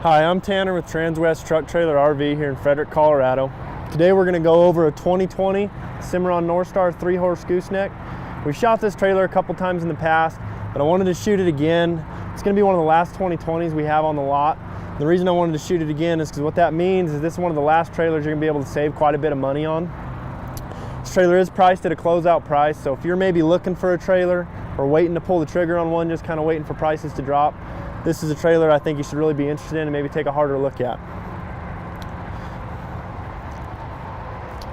Hi, I'm Tanner with Transwest Truck Trailer RV here in Frederick, Colorado. Today we're going to go over a 2020 Cimarron Norstar 3-horse gooseneck. We've shot this trailer a couple times in the past, but I wanted to shoot it again. It's going to be one of the last 2020s we have on the lot. The reason I wanted to shoot it again is because what that means is this is one of the last trailers you're going to be able to save quite a bit of money on. This trailer is priced at a closeout price, so if you're maybe looking for a trailer or waiting to pull the trigger on one, just kind of waiting for prices to drop, this is a trailer I think you should really be interested in and maybe take a harder look at.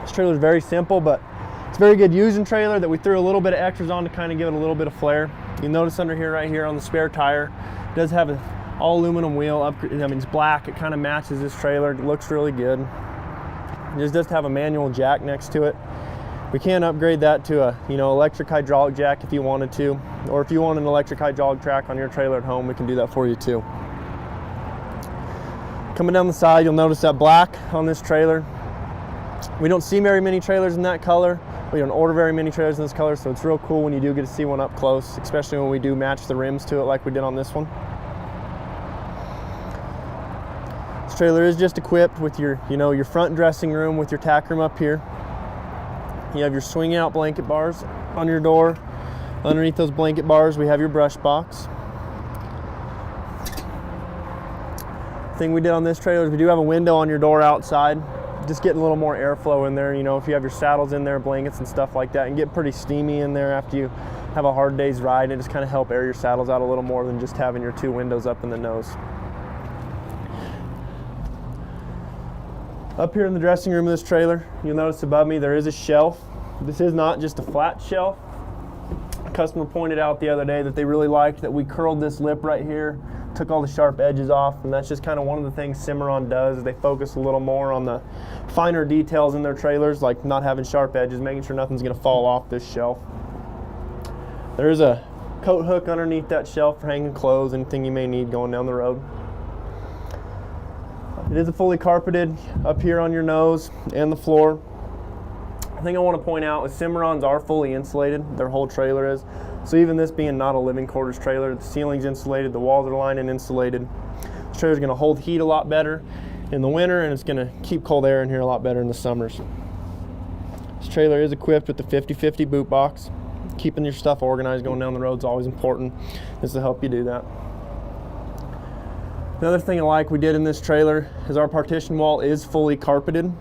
This trailer is very simple, but it's a very good using trailer that we threw a little bit of extras on to kind of give it a little bit of flair. You'll notice under here, right here on the spare tire, it does have an all aluminum wheel. It's black. It kind of matches this trailer. It looks really good. It just does have a manual jack next to it. We can upgrade that to a electric hydraulic jack if you wanted to, or if you want an electric hydraulic jack on your trailer at home, we can do that for you too. Coming down the side, you'll notice that black on this trailer. We don't see very many trailers in that color. We don't order very many trailers in this color, so it's real cool when you do get to see one up close, especially when we do match the rims to it like we did on this one. This trailer is just equipped with your front dressing room with your tack room up here. You have your swing out blanket bars on your door. Underneath those blanket bars, we have your brush box. The thing we did on this trailer is we do have a window on your door outside. Just getting a little more airflow in there. If you have your saddles in there, blankets and stuff like that, and get pretty steamy in there after you have a hard day's ride, and just kind of help air your saddles out a little more than just having your two windows up in the nose. Up here in the dressing room of this trailer, you'll notice above me there is a shelf. This is not just a flat shelf. A customer pointed out the other day that they really liked that we curled this lip right here, took all the sharp edges off, and that's just kind of one of the things Cimarron does, is they focus a little more on the finer details in their trailers, like not having sharp edges, making sure nothing's going to fall off this shelf. There is a coat hook underneath that shelf for hanging clothes, anything you may need going down the road. It is a fully carpeted up here on your nose and the floor. The thing I want to point out is Cimarrons are fully insulated. Their whole trailer is. So even this being not a living quarters trailer, the ceiling's insulated, the walls are lined and insulated. This trailer's going to hold heat a lot better in the winter, and it's going to keep cold air in here a lot better in the summers. This trailer is equipped with the 50/50 boot box. Keeping your stuff organized going down the road is always important. This will help you do that. Another thing I like we did in this trailer is our partition wall is fully carpeted.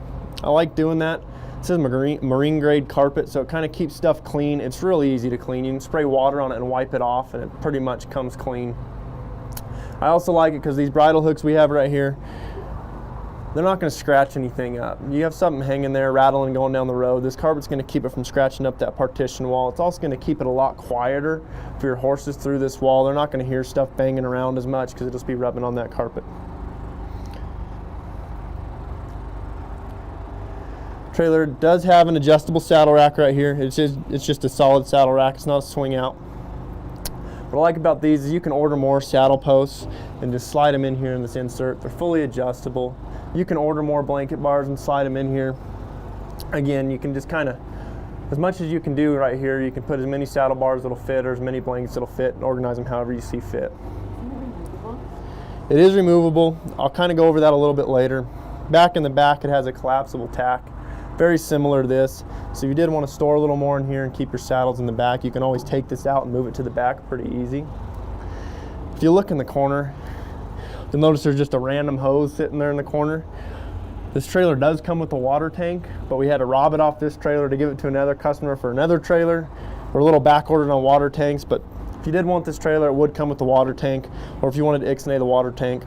I like doing that. This is marine grade carpet, so it kind of keeps stuff clean. It's really easy to clean. You can spray water on it and wipe it off, and it pretty much comes clean. I also like it because these bridle hooks we have right here, they're not going to scratch anything up. You have something hanging there rattling going down the road, this carpet's going to keep it from scratching up that partition wall. It's also going to keep it a lot quieter for your horses through this wall. They're not going to hear stuff banging around as much because it'll just be rubbing on that carpet. Trailer does have an adjustable saddle rack right here. It's just a solid saddle rack. It's not a swing out. What I like about these is you can order more saddle posts and just slide them in here in this insert. They're fully adjustable. You can order more blanket bars and slide them in here. Again, you can just kind of, as much as you can do right here, you can put as many saddle bars that'll fit or as many blankets that'll fit and organize them however you see fit. It is removable. I'll kind of go over that a little bit later. Back in the back, it has a collapsible tack. Very similar to this. So if you did want to store a little more in here and keep your saddles in the back, you can always take this out and move it to the back pretty easy. If you look in the corner, you'll notice there's just a random hose sitting there in the corner. This trailer does come with a water tank, but we had to rob it off this trailer to give it to another customer for another trailer. We're a little back ordered on water tanks, but if you did want this trailer, it would come with the water tank, or if you wanted to ixnay the water tank,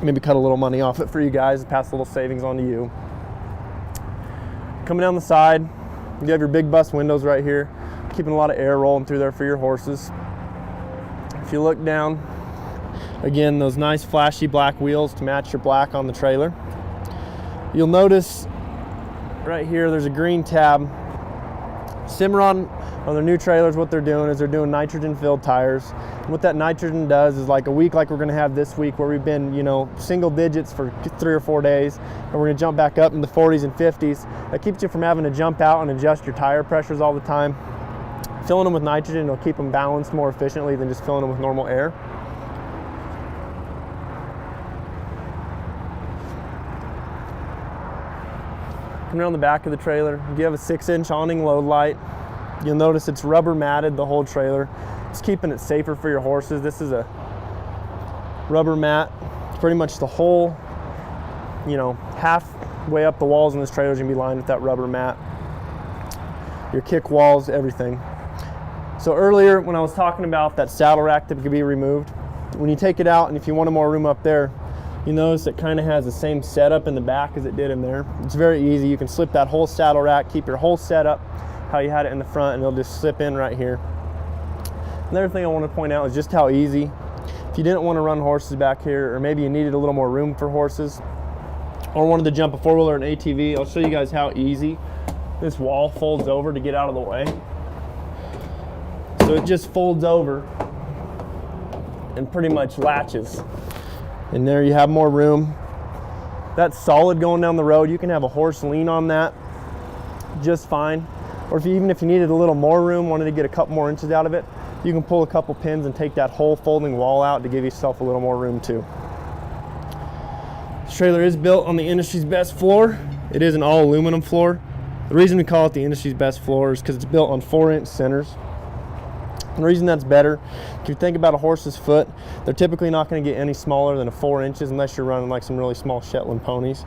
maybe cut a little money off it for you guys and pass a little savings on to you. Coming down the side, you have your big bus windows right here, keeping a lot of air rolling through there for your horses. If you look down, again, those nice flashy black wheels to match your black on the trailer. You'll notice right here there's a green tab. Cimarron, on their new trailers, what they're doing is they're doing nitrogen filled tires. And what that nitrogen does is, like a week like we're going to have this week, where we've been single digits for 3 or 4 days, and we're going to jump back up in the 40s and 50s. That keeps you from having to jump out and adjust your tire pressures all the time. Filling them with nitrogen will keep them balanced more efficiently than just filling them with normal air. Looking around the back of the trailer, you have a 6-inch awning load light. You'll notice it's rubber matted, the whole trailer. It's keeping it safer for your horses. This is a rubber mat. Pretty much the whole, you know, halfway up the walls in this trailer is gonna be lined with that rubber mat. Your kick walls, everything. So earlier when I was talking about that saddle rack that could be removed, when you take it out and if you wanted more room up there, you notice it kind of has the same setup in the back as it did in there. It's very easy. You can slip that whole saddle rack, keep your whole setup how you had it in the front, and it'll just slip in right here. Another thing I want to point out is just how easy, if you didn't want to run horses back here, or maybe you needed a little more room for horses, or wanted to jump a 4-wheeler or an ATV, I'll show you guys how easy this wall folds over to get out of the way. So it just folds over and pretty much latches. And there you have more room. That's solid going down the road. You can have a horse lean on that just fine. Or even if you needed a little more room, wanted to get a couple more inches out of it, you can pull a couple pins and take that whole folding wall out to give yourself a little more room too. This trailer is built on the industry's best floor. It is an all aluminum floor. The reason we call it the industry's best floor is because it's built on 4-inch centers. And the reason that's better, if you think about a horse's foot, they're typically not going to get any smaller than 4 inches unless you're running like some really small Shetland ponies.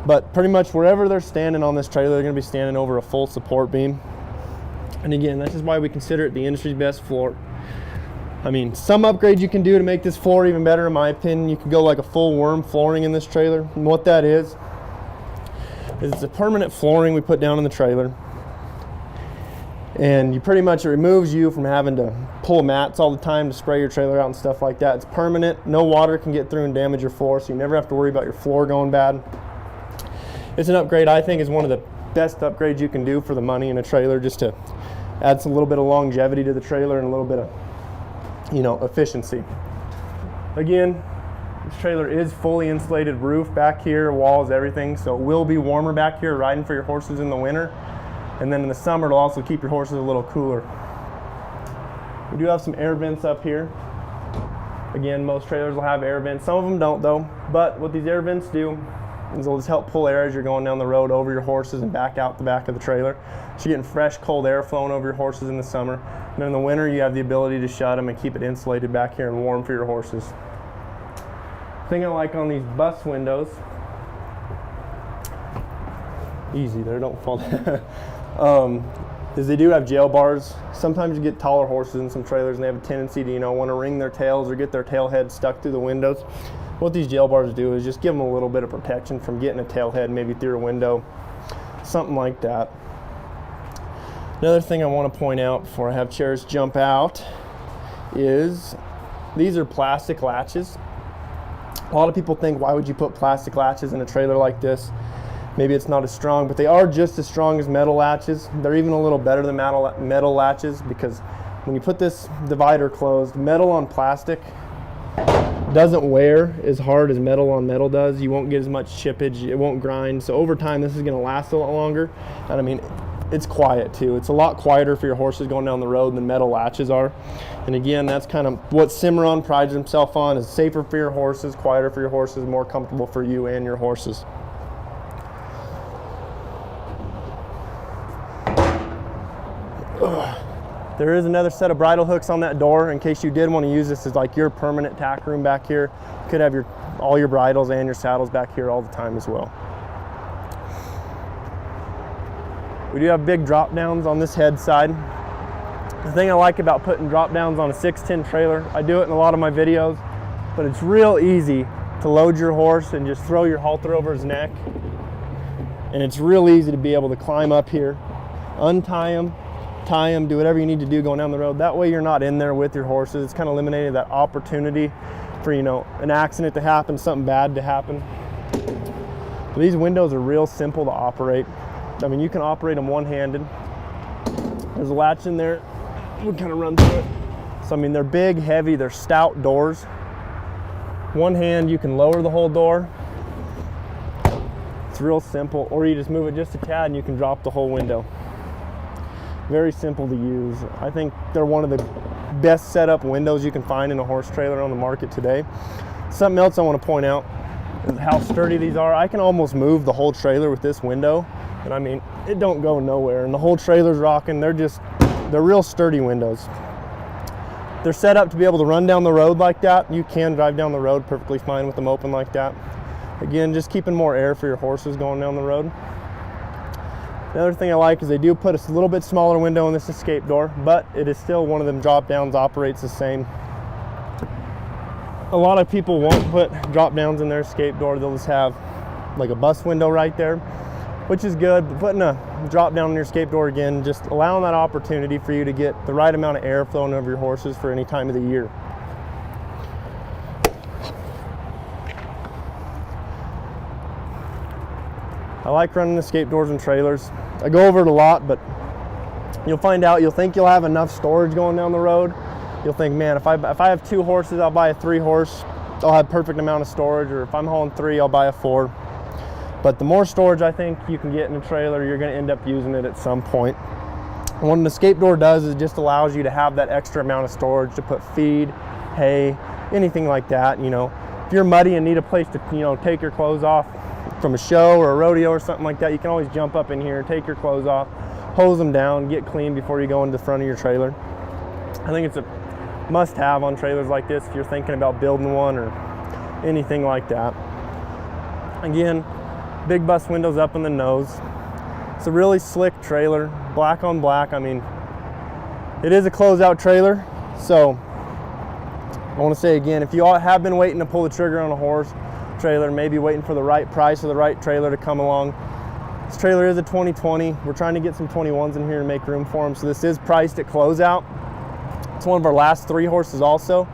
But pretty much wherever they're standing on this trailer, they're going to be standing over a full support beam. And again, that's just why we consider it the industry's best floor. I mean, some upgrades you can do to make this floor even better, in my opinion. You could go like a full worm flooring in this trailer. And what that is it's a permanent flooring we put down in the trailer. And you pretty much, it removes you from having to pull mats all the time to spray your trailer out and stuff like that. It's permanent. No water can get through and damage your floor, so you never have to worry about your floor going bad. It's an upgrade I think is one of the best upgrades you can do for the money in a trailer, just to add a little bit of longevity to the trailer and a little bit of, you know, efficiency. Again, this trailer is fully insulated roof back here, walls, everything, so it will be warmer back here riding for your horses in the winter. And then in the summer, it'll also keep your horses a little cooler. We do have some air vents up here. Again, most trailers will have air vents. Some of them don't though. But what these air vents do is they'll just help pull air as you're going down the road over your horses and back out the back of the trailer. So you're getting fresh, cold air flowing over your horses in the summer. And then in the winter, you have the ability to shut them and keep it insulated back here and warm for your horses. The thing I like on these bus windows, easy there, don't fall down. Is they do have jail bars. Sometimes you get taller horses in some trailers and they have a tendency to, you know, want to wring their tails or get their tail head stuck through the windows. What these jail bars do is just give them a little bit of protection from getting a tail head maybe through a window, something like that. Another thing I want to point out before I have chairs jump out is these are plastic latches. A lot of people think, why would you put plastic latches in a trailer like this? Maybe it's not as strong, but they are just as strong as metal latches. They're even a little better than metal latches, because when you put this divider closed, metal on plastic doesn't wear as hard as metal on metal does. You won't get as much chippage, it won't grind. So over time, this is gonna last a lot longer. And I mean, it's quiet too. It's a lot quieter for your horses going down the road than metal latches are. And again, that's kind of what Cimarron prides himself on, is safer for your horses, quieter for your horses, more comfortable for you and your horses. There is another set of bridle hooks on that door in case you did want to use this as like your permanent tack room back here. You could have all your bridles and your saddles back here all the time as well. We do have big drop downs on this head side. The thing I like about putting drop downs on a 6'10" trailer, I do it in a lot of my videos, but it's real easy to load your horse and just throw your halter over his neck. And it's real easy to be able to climb up here, untie him, tie them, do whatever you need to do going down the road. That way you're not in there with your horses. It's kind of eliminated that opportunity for, you know, an accident to happen, something bad to happen. But these windows are real simple to operate. I mean, you can operate them one-handed. There's a latch in there. We'll kind of run through it. So I mean, they're big, heavy, they're stout doors. One hand, you can lower the whole door. It's real simple. Or you just move it just a tad and you can drop the whole window. Very simple to use. I think they're one of the best setup windows you can find in a horse trailer on the market today. Something else I want to point out is how sturdy these are. I can almost move the whole trailer with this window, and I mean, it don't go nowhere, and the whole trailer's rocking. They're real sturdy windows. They're set up to be able to run down the road like that. You can drive down the road perfectly fine with them open like that. Again, just keeping more air for your horses going down the road. The other thing I like is they do put a little bit smaller window in this escape door, but it is still one of them drop downs, operates the same. A lot of people won't put drop downs in their escape door. They'll just have like a bus window right there, which is good. But putting a drop down in your escape door, again, just allowing that opportunity for you to get the right amount of air flowing over your horses for any time of the year. I like running escape doors and trailers. I go over it a lot, but you'll find out, you'll think you'll have enough storage going down the road. You'll think, man, if I have 2 horses, I'll buy a 3-horse. I'll have perfect amount of storage, or if I'm hauling 3, I'll buy a 4. But the more storage I think you can get in a trailer, you're going to end up using it at some point. And what an escape door does is it just allows you to have that extra amount of storage to put feed, hay, anything like that. You know, if you're muddy and need a place to, you know, take your clothes off from a show or a rodeo or something like that, you can always jump up in here, take your clothes off, hose them down, get clean before you go into the front of your trailer. I think it's a must-have on trailers like this if you're thinking about building one or anything like that. Again, big bus windows up in the nose. It's a really slick trailer, black on black. I mean, it is a closeout trailer, so I want to say again, if you all have been waiting to pull the trigger on a horse trailer, maybe waiting for the right price or the right trailer to come along, this trailer is a 2020. We're trying to get some 21s in here to make room for them, so this is priced at closeout. It's one of our last 3 horses also.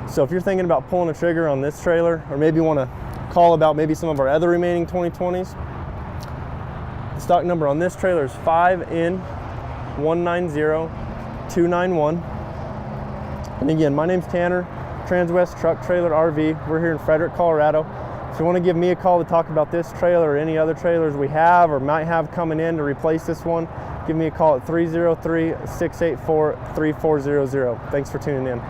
So if you're thinking about pulling a trigger on this trailer, or maybe want to call about maybe some of our other remaining 2020s, the stock number on this trailer is 5N190291. And again, my name's Tanner, Transwest Truck Trailer RV. We're here in Frederick, Colorado. If you want to give me a call to talk about this trailer or any other trailers we have or might have coming in to replace this one, give me a call at 303-684-3400. Thanks for tuning in.